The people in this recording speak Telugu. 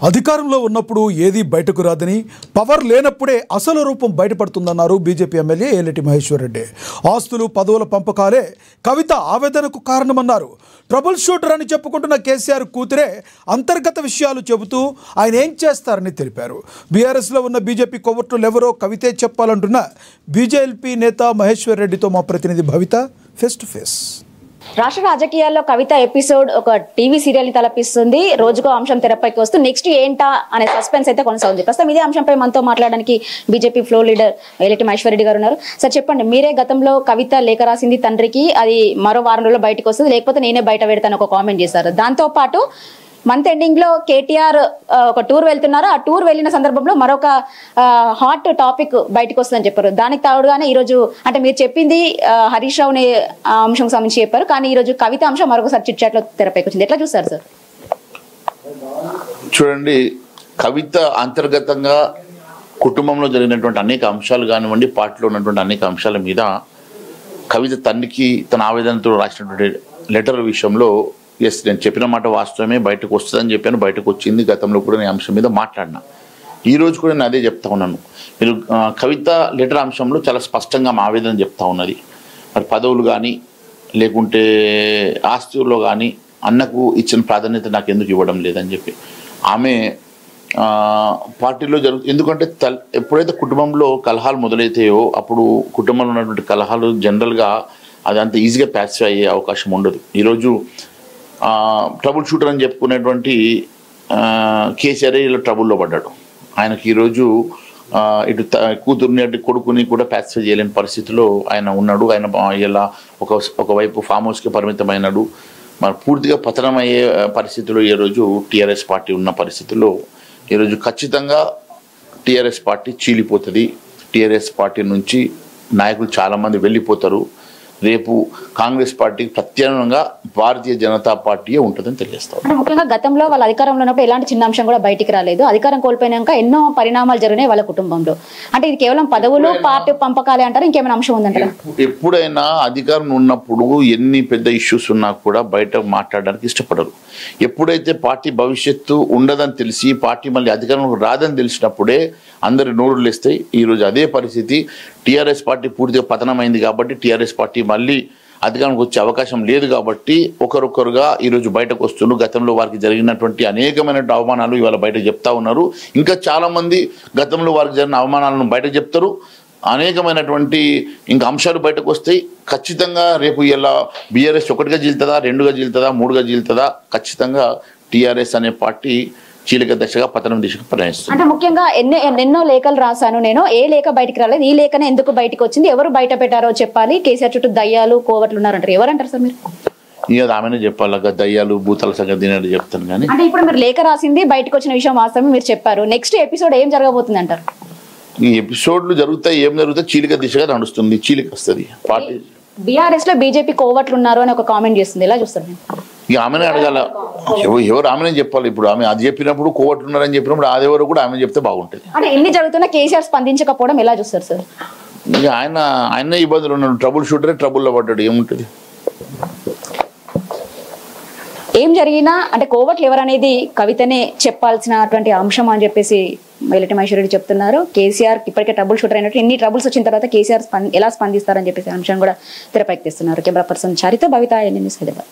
అధికారంలో ఉన్నప్పుడు ఏది బయటకు రాదని, పవర్ లేనప్పుడే అసలు రూపం బయటపడుతుందన్నారు బీజేపీ ఎమ్మెల్యే ఏలేటి మహేశ్వర్ రెడ్డి. ఆస్తులు పదవుల పంపకాలే కవిత ఆవేదనకు కారణమన్నారు. ట్రబుల్ షూటర్ అని చెప్పుకుంటున్న కేసీఆర్ కూతురే అంతర్గత విషయాలు చెబుతూ ఆయన ఏం చేస్తారని తెలిపారు. బీఆర్ఎస్లో ఉన్న బీజేపీ కొవ్వొట్టులు ఎవరో కవితే చెప్పాలంటున్న బీజేపీ నేత మహేశ్వర్ రెడ్డితో మా ప్రతినిధి భవిత ఫేస్ టు ఫేస్. రాష్ట్ర రాజకీయాల్లో కవిత ఎపిసోడ్ ఒక టీవీ సీరియల్ ని తలపిస్తుంది. రోజుకో అంశం తెరపైకి వస్తూ నెక్స్ట్ ఏంటా అనే సస్పెన్స్ అయితే కొనసాగుతుంది. ప్రస్తుతం ఇదే అంశంపై మనతో మాట్లాడడానికి BJP floor leader Eleti Maheshwar Reddy గారు ఉన్నారు. సార్ చెప్పండి, మీరే గతంలో కవిత లేఖ రాసింది తండ్రికి, అది మరో వారం రోజుల్లో బయటకు వస్తుంది, లేకపోతే నేనే బయట పెడతాను ఒక కామెంట్ చేశారు. దాంతో పాటు మంత్ ఎండింగ్ లో కేటీఆర్ ఒక టూర్ వెళ్తున్నారు. ఆ టూర్ వెళ్ళిన సందర్భంలో మరొక హాట్ టాపిక్ బయటకు వస్తుందని చెప్పారు. దానికి తోడుగానే ఈరోజు అంటే మీరు చెప్పింది హరీష్ రావుని అంశం సంబంధించి చెప్పారు, కానీ ఈరోజు కవిత అంశం మరొకసారి చిట్ చాట్ లో తెరపైకి వచ్చింది. ఎట్లా చూస్తారు సార్? చూడండి, కవిత అంతర్గతంగా కుటుంబంలో జరిగినటువంటి అనేక అంశాలు కానివ్వండి, పార్టీలో ఉన్నటువంటి అనేక అంశాల మీద కవిత తండ్రికి తన ఆవేదనతో రాసినటువంటి లెటర్ విషయంలో ఎస్, నేను చెప్పిన మాట వాస్తవమే, బయటకు వస్తుందని చెప్పాను, బయటకు వచ్చింది. గతంలో కూడా నేను అంశం మీద మాట్లాడినా. ఈరోజు కూడా నేను అదే చెప్తా ఉన్నాను. మీరు కవిత లెటర్ అంశంలో చాలా స్పష్టంగా మా ఆవేదన చెప్తా ఉన్నది. మరి పదవులు కానీ లేకుంటే ఆస్తుల్లో కానీ అన్నకు ఇచ్చిన ప్రాధాన్యత నాకు ఎందుకు ఇవ్వడం లేదని చెప్పి ఆమె పార్టీలో ఎందుకంటే ఎప్పుడైతే కుటుంబంలో కలహాలు మొదలైతాయో అప్పుడు కుటుంబంలో ఉన్నటువంటి కలహాలు జనరల్గా అది అంత ఈజీగా ప్యాసిఫై అయ్యే అవకాశం ఉండదు. ఈరోజు ట్రబుల్ షూటర్ అని చెప్పుకునేటువంటి కేసీఆర్ ఇలా ట్రబుల్లో పడ్డాడు. ఆయనకి ఈరోజు ఇటు కూతుర్ని అటు కొడుకుని కూడా ప్యాసిఫై చేయలేని పరిస్థితిలో ఆయన ఉన్నాడు. ఆయన ఇలా ఒకవైపు ఫామ్ హౌస్కి పరిమితమైనాడు. మరి పూర్తిగా పతనమయ్యే పరిస్థితిలో ఈరోజు టీఆర్ఎస్ పార్టీ ఉన్న పరిస్థితుల్లో ఈరోజు ఖచ్చితంగా టీఆర్ఎస్ పార్టీ చీలిపోతుంది. టీఆర్ఎస్ పార్టీ నుంచి నాయకులు చాలామంది వెళ్ళిపోతారు. రేపు కాంగ్రెస్ పార్టీకి ప్రత్యామ్నాయంగా భారతీయ జనతా పార్టీయే ఉంటుందని తెలియస్తాం. ముఖ్యంగా గతంలో వాళ్ళ అధికారంలో ఉన్నప్పుడు ఎలాంటి చిన్న అంశం కూడా బయటికి రాలేదు. అధికారం కోల్పోయినాక ఎన్నో పరిణామాలు జరిగినాయి వాళ్ళ కుటుంబంలో. అంటే ఇది కేవలం పదవులు పార్టీ పంపకాలే అంటారు, ఇంకేమైనా అంశం ఉందంటారా? ఎప్పుడైనా అధికారం ఉన్నప్పుడు ఎన్ని పెద్ద ఇష్యూస్ ఉన్నా కూడా బయట మాట్లాడడానికి ఇష్టపడరు. ఎప్పుడైతే పార్టీ భవిష్యత్తు ఉండదని తెలిసి పార్టీ మళ్ళీ అధికారంలో రాదని తెలిసినప్పుడే అందరి నోరులు లేస్తాయి. ఈరోజు అదే పరిస్థితి. టీఆర్ఎస్ పార్టీ పూర్తిగా పతనమైంది కాబట్టి టీఆర్ఎస్ పార్టీ మళ్ళీ అధికారానికి వచ్చే అవకాశం లేదు కాబట్టి ఒకరొకరుగా ఈరోజు బయటకు వస్తున్నారు. గతంలో వారికి జరిగినటువంటి అనేకమైన అవమానాలు ఇవాళ బయట చెప్తా ఉన్నారు. ఇంకా చాలామంది గతంలో వారికి జరిగిన అవమానాలను బయట చెప్తారు. అనేకమైనటువంటి ఇంకా అంశాలు బయటకు వస్తాయి. ఖచ్చితంగా రేపు ఇలా బీఆర్ఎస్ 1గా జీలుతుందా, 2గా జీలుతుందా, 3గా జీలుతుందా, ఖచ్చితంగా టీఆర్ఎస్ అనే పార్టీ చీలిక దశగా పతనం దిశగా ప్రయాణిస్తుంది. అంటే ముఖ్యంగా ఎన్నో లేఖలు రాశాను నేను, ఏ లేఖ బయటికి రాలేదు, ఈ లేఖనే ఎందుకు బయటకు వచ్చింది, ఎవరు బయట పెట్టారో చెప్పాలి, కేసీఆర్ చుట్టూ దయ్యాలు కోవట్లు ఉన్నారంటారు, ఎవరంటారు సార్ మీరు? ఇక ఆమెనే చెప్పాలి, దయ్యాలు భూతాల సంగతి తినేది చెప్తాను. కానీ అంటే ఇప్పుడు మీరు లేఖ రాసింది బయటకు వచ్చిన విషయం వాస్తవమే మీరు చెప్పారు. నెక్స్ట్ ఎపిసోడ్ ఏం జరగబోతుంది అంటారు? ఈ ఎపిసోడ్లు జరుగుతాయి, ఏం జరుగుతాయి, చీలిక దిశగా నడుస్తుంది. చీలిక వస్తుంది. పార్టీ బీఆర్ఎస్ లో బీజేపీ కోవట్లు ఉన్నారు అని ఒక కామెంట్ చేస్తుంది, ఎలా చూస్తారు? ఇక ఆమెనే అడగాల, ఎవరు ఆమెనే చెప్పాలి. ఇప్పుడు ఆమె అది చెప్పినప్పుడు కోవట్లు ఉన్నారని చెప్పినప్పుడు అదెవరు కూడా ఆమె చెప్తే బాగుంటుంది. అంటే ఎన్ని జరుగుతున్నా కేసీఆర్ స్పందించకపోవడం ఎలా చూస్తారు సార్? ఇక ఆయన ఇబ్బందులు ఉన్నాడు. ట్రబుల్ షూటరే ట్రబుల్లో పడ్డాడు, ఏముంటుంది? ఏం జరిగినా అంటే కోవట్లు ఎవరనేది కవితనే చెప్పాల్సినటువంటి అంశం అని చెప్పేసి ఏలేటి మహేశ్వర్ రెడ్డి చెప్తున్నారు. కేసీఆర్ ఇప్పటికే ట్రబుల్ షూటర్ అయినట్టు ఎన్ని ట్రబుల్స్ వచ్చిన తర్వాత కేసీఆర్ ఎలా స్పందిస్తారని చెప్పేసి అంశం కూడా తెరపైకి తెస్తున్నారు. కెమెరా పర్సన్ చారితో భవిత, NN న్యూస్, హైదరాబాద్.